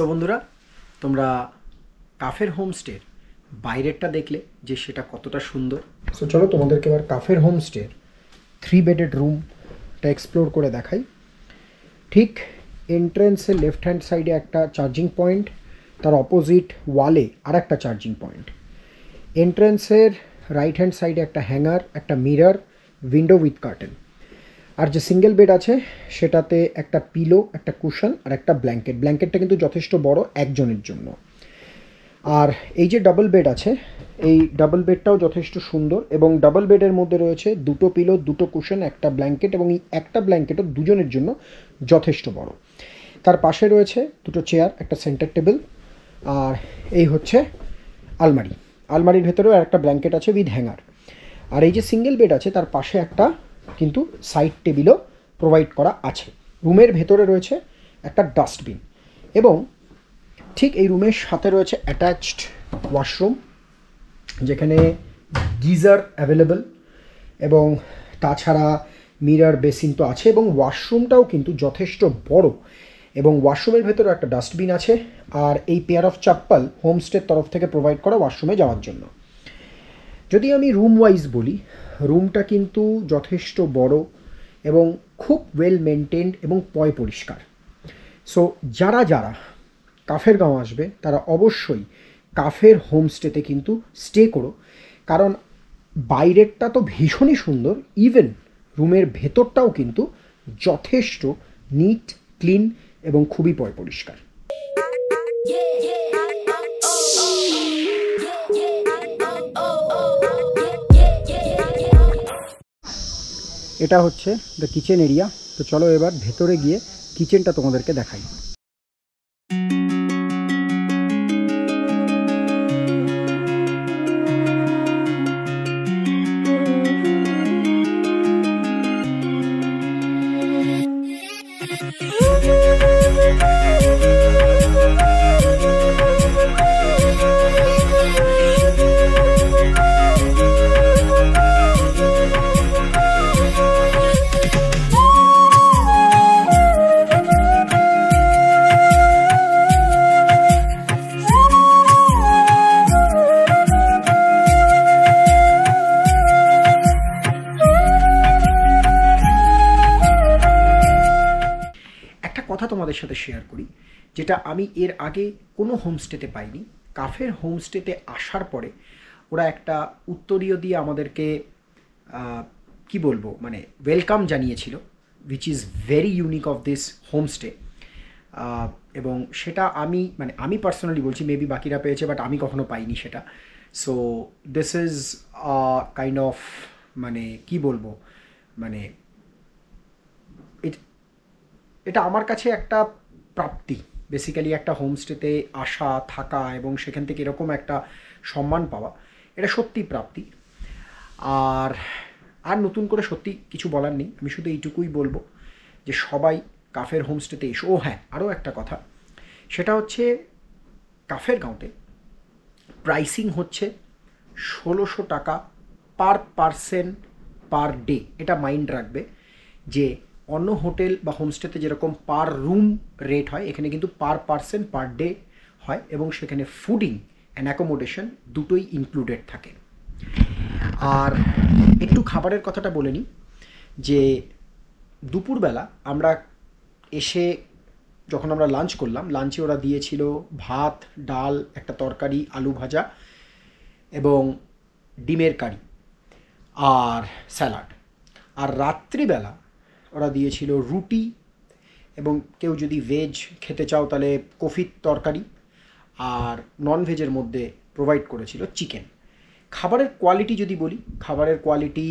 So বন্ধুরা, তোমরা কাফের হোমস্টের বাইরেরটা দেখলে যে সেটা কতটা সুন্দর। সো চলো তোমাদেরকে এবার কাফের হোমস্টের 3 বেডেড রুমটা এক্সপ্লোর করে দেখাই। ঠিক এন্ট্রেন্সের লেফট হ্যান্ড সাইডে একটা চার্জিং পয়েন্ট, তার অপোজিট ওয়ালে আর একটা চার্জিং পয়েন্ট। এন্ট্রেন্সের রাইট হ্যান্ড সাইডে একটা হ্যাঙ্গার, একটা মিরর, উইন্ডো উইথ কার্টেন। আর যে সিঙ্গেল বেড আছে সেটাতে একটা পিলো, একটা কুশন আর একটা ব্ল্যাঙ্কেট। ব্ল্যাঙ্কেটটা কিন্তু যথেষ্ট বড় একজনের জন্য। আর এই যে ডাবল বেড আছে, এই ডাবল বেডটাও যথেষ্ট সুন্দর এবং ডাবল বেডের মধ্যে রয়েছে 2টো পিলো, 2টো কুশন, একটা ব্ল্যাঙ্কেট এবং এই একটা ব্ল্যাঙ্কেটও দুজনের জন্য যথেষ্ট বড়। তার পাশে রয়েছে 2টো চেয়ার, একটা সেন্টার টেবিল আর এই হচ্ছে আলমারি। আলমারির ভেতরেও একটা ব্ল্যাঙ্কেট আছে উইথ হ্যাঙ্গার। আর এই যে সিঙ্গেল বেড আছে তার পাশে একটা কিন্তু সাইড টেবিলও প্রোভাইড করা আছে। রুমের ভেতরে রয়েছে একটা ডাস্টবিন এবং ঠিক এই রুমের সাথে রয়েছে অ্যাটাচড ওয়াশরুম, যেখানে গিজার অ্যাভেলেবল এবং তাছাড়া মিরর, বেসিন তো আছে এবং ওয়াশরুমটাও কিন্তু যথেষ্ট বড় এবং ওয়াশরুমের ভেতরে একটা ডাস্টবিন আছে। আর এই পেয়ার অফ চাপ্পাল হোমস্টের তরফ থেকে প্রোভাইড করা ওয়াশরুমে যাওয়ার জন্য। যদি আমি রুম ওয়াইজ বলি, রুমটা কিন্তু যথেষ্ট বড় এবং খুব ওয়েল মেনটেন্ড এবং পয় পরিষ্কার। সো যারা কাফেরগাঁও আসবে তারা অবশ্যই কাফের হোমস্টেতে কিন্তু স্টে করো, কারণ বাইরেরটা তো ভীষণই সুন্দর, ইভেন রুমের ভেতরটাও কিন্তু যথেষ্ট নিট, ক্লিন এবং খুবই পয় পরিষ্কার। এটা হচ্ছে দ্য কিচেন এরিয়া। তো চলো এবার ভেতরে গিয়ে কিচেনটা তোমাদেরকে দেখাই। কথা তোমাদের সাথে শেয়ার করি, যেটা আমি এর আগে কোনো হোমস্টেতে পাইনি। কাফের হোমস্টেতে আসার পরে ওরা একটা উত্তরীয় দিয়ে আমাদেরকে কি বলবো, মানে ওয়েলকাম জানিয়েছিল, which is very unique of this homestay. এবং সেটা আমি পার্সোনালি বলছি, মেবি বাকিরা পেয়েছে বাট আমি কখনো পাইনি সেটা। So this is kind of, মানে কি বলবো, মানে এটা আমার কাছে একটা প্রাপ্তি। বেসিক্যালি একটা হোমস্টেতে আসা, থাকা এবং সেখান থেকে এরকম একটা সম্মান পাওয়া, এটা সত্যি প্রাপ্তি। আর নতুন করে সত্যি কিছু বলার নেই। আমি শুধু এইটুকুই বলবো যে সবাই কাফের হোমস্টেতে এসো। ও হ্যাঁ, আরও একটা কথা, সেটা হচ্ছে কাফেরগাঁওতে প্রাইসিং হচ্ছে 1600 টাকা পার পারসন পার ডে। এটা মাইন্ড রাখবে যে অন্য হোটেল বা হোমস্টেতে যেরকম পার রুম রেট হয়, এখানে কিন্তু পার পারসন পার ডে হয় এবং সেখানে ফুডিং অ্যান্ড অ্যাকোমোডেশন দুটোই ইনক্লুডেড থাকে। আর একটু খাবারের কথাটা বলে নিই যে দুপুরবেলা আমরা এসে যখন আমরা লাঞ্চ করলাম, লাঞ্চে ওরা দিয়েছিল ভাত, ডাল, একটা তরকারি, আলু ভাজা এবং ডিমের কারি আর স্যালাড। আর রাত্রিবেলা ওরা দিয়েছিল রুটি এবং কেউ যদি ভেজ খেতে চাও তাহলে কফির তরকারি, আর নন ভেজের মধ্যে প্রোভাইড করেছিল চিকেন। খাবারের কোয়ালিটি যদি বলি, খাবারের কোয়ালিটি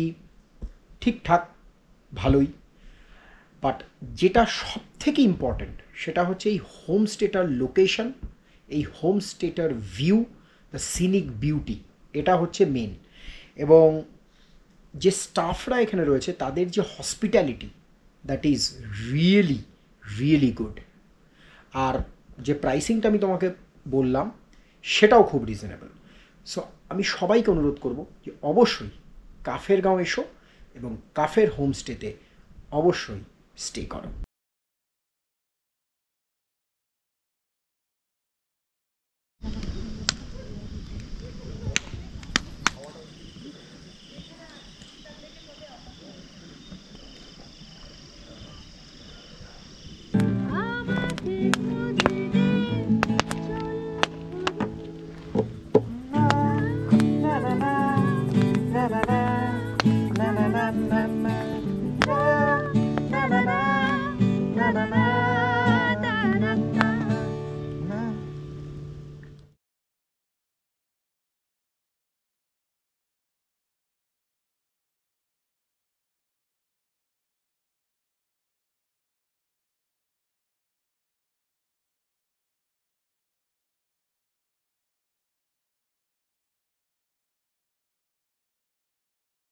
ঠিকঠাক ভালোই, বাট যেটা সব থেকে ইম্পর্ট্যান্ট সেটা হচ্ছে এই হোমস্টেটার লোকেশন, এই হোমস্টেটার ভিউ, দ্য সিনিক বিউটি, এটা হচ্ছে মেন। এবং যে স্টাফরা এখানে রয়েছে তাদের যে hospitality, that is really really good. আর যে প্রাইসিংটা আমি তোমাকে বললাম সেটাও খুব রিজনেবল। সো আমি সবাইকে অনুরোধ করব যে অবশ্যই কাফেরগাঁও এসো এবং কাফের হোমস্টেতে অবশ্যই স্টে করো।